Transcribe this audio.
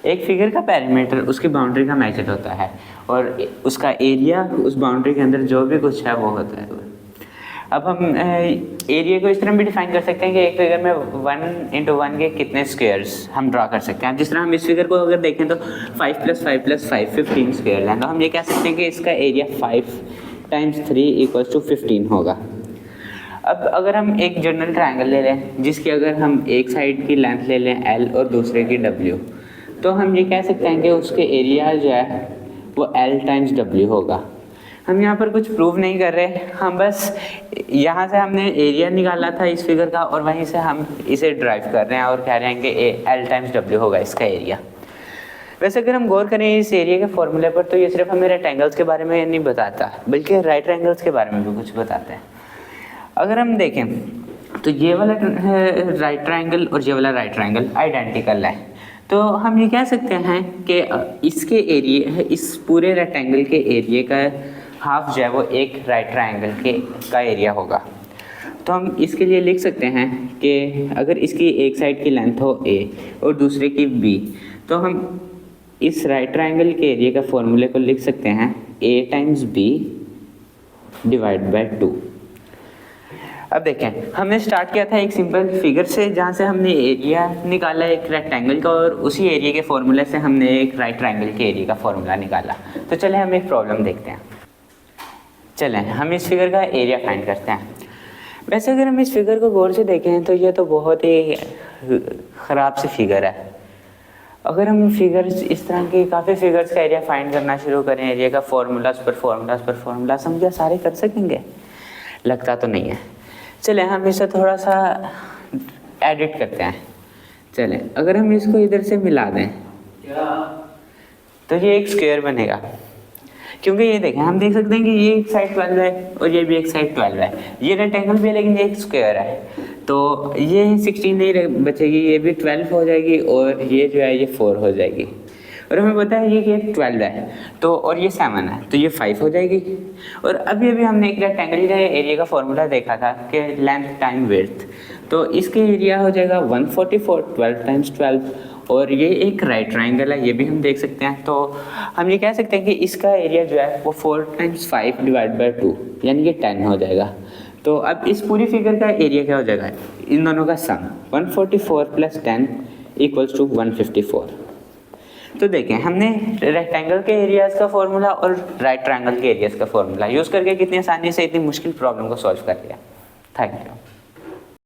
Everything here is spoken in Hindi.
एक फिगर का पेरीमीटर उसकी बाउंड्री का मेजर होता है और उसका एरिया उस बाउंड्री के अंदर जो भी कुछ है वो होता है। अब हम एरिया को इस तरह भी डिफाइन कर सकते हैं कि एक फिगर में 1 × 1 के कितने स्क्वायर्स हम ड्रा कर सकते हैं। जिस तरह हम इस फिगर को अगर देखें तो 5 + 5 + 5 15 स्क्वायर हैं, तो हम ये कह सकते हैं कि इसका एरिया 5 × 3 = 15 होगा। अब अगर हम एक जनरल ट्रायंगल ले लें जिसकी अगर हम एक साइड की लेंथ ले लें L और दूसरे की W, तो हम ये कह सकते हैं कि उसके एरिया जो है वो L × W होगा। हम यहाँ पर कुछ प्रूव नहीं कर रहे, हम बस यहाँ से हमने एरिया निकाला था इस फिगर का और वहीं से हम इसे ड्राइव कर रहे हैं और कह रहे हैं कि L × W होगा इसका एरिया। वैसे अगर हम गौर करें इस एरिया के फॉर्मूले पर तो ये सिर्फ हमें रेक्टेंगल्स के बारे में नहीं बताता बल्कि राइट एंगल्स के बारे में भी कुछ बताते हैं। अगर हम देखें तो ये वाला राइट ट्रायंगल और ये वाला राइट ट्रायंगल आइडेंटिकल है, तो हम ये कह सकते हैं कि इसके एरिया, इस पूरे रेक्टेंगल के एरिया का हाफ जो है वो एक राइट ट्रायंगल का एरिया होगा। तो हम इसके लिए लिख सकते हैं कि अगर इसकी एक साइड की लेंथ हो A और दूसरे की B, तो हम इस राइट ट्रायंगल के एरिया का फॉर्मूले को लिख सकते हैं A × B / 2। अब देखें हमने स्टार्ट किया था एक सिंपल फिगर से जहाँ से हमने एरिया निकाला एक रेक्टेंगल का और उसी एरिया के फॉर्मूले से हमने एक राइट ट्रायंगल के एरिया का फॉर्मूला निकाला। तो चलें हम एक प्रॉब्लम देखते हैं। चलें हम इस फिगर का एरिया फाइंड करते हैं। वैसे अगर हम इस फिगर को गौर से देखें तो ये तो बहुत ही ख़राब सी फिगर है। अगर हम फिगर्स इस तरह की काफ़ी फिगर्स का एरिया फाइंड करना शुरू करें, एरिया का फार्मूलाज पर फार्मूला हम क्या सारे कर सकेंगे? लगता तो नहीं है। चलें हम इसे थोड़ा सा एडिट करते हैं। चलें अगर हम इसको इधर से मिला दें तो ये एक स्क्वायर बनेगा, क्योंकि ये देखें हम देख सकते हैं कि ये एक साइड 12 है और ये भी एक साइड 12 है। ये रेक्टेंगल भी है लेकिन ये एक स्क्वायर है, तो ये 16 नहीं बचेगी, ये भी 12 हो जाएगी और ये जो है ये 4 हो जाएगी। और हमें पता है ये कि 12 है तो और ये 7 है तो ये 5 हो जाएगी। और अभी हमने एक रेक्टेंगल का एरिया का फॉर्मूला देखा था कि लेंथ टाइम विड्थ, तो इसके एरिया हो जाएगा 144 12 × 12 और ये एक राइट ट्रायंगल है, ये भी हम देख सकते हैं। तो हम ये कह सकते हैं कि इसका एरिया जो है वो 4 × 5 / 2 यानी कि 10 हो जाएगा। तो अब इस पूरी फिगर का एरिया क्या हो जाएगा? इन दोनों का सम 144 + 10 = 154। तो देखें हमने रेक्टेंगल के एरियाज़ का फॉर्मूला और राइट ट्रायंगल के एरियाज़ का फॉर्मूला यूज़ करके कितनी आसानी से इतनी मुश्किल प्रॉब्लम को सॉल्व कर लिया। Thank you.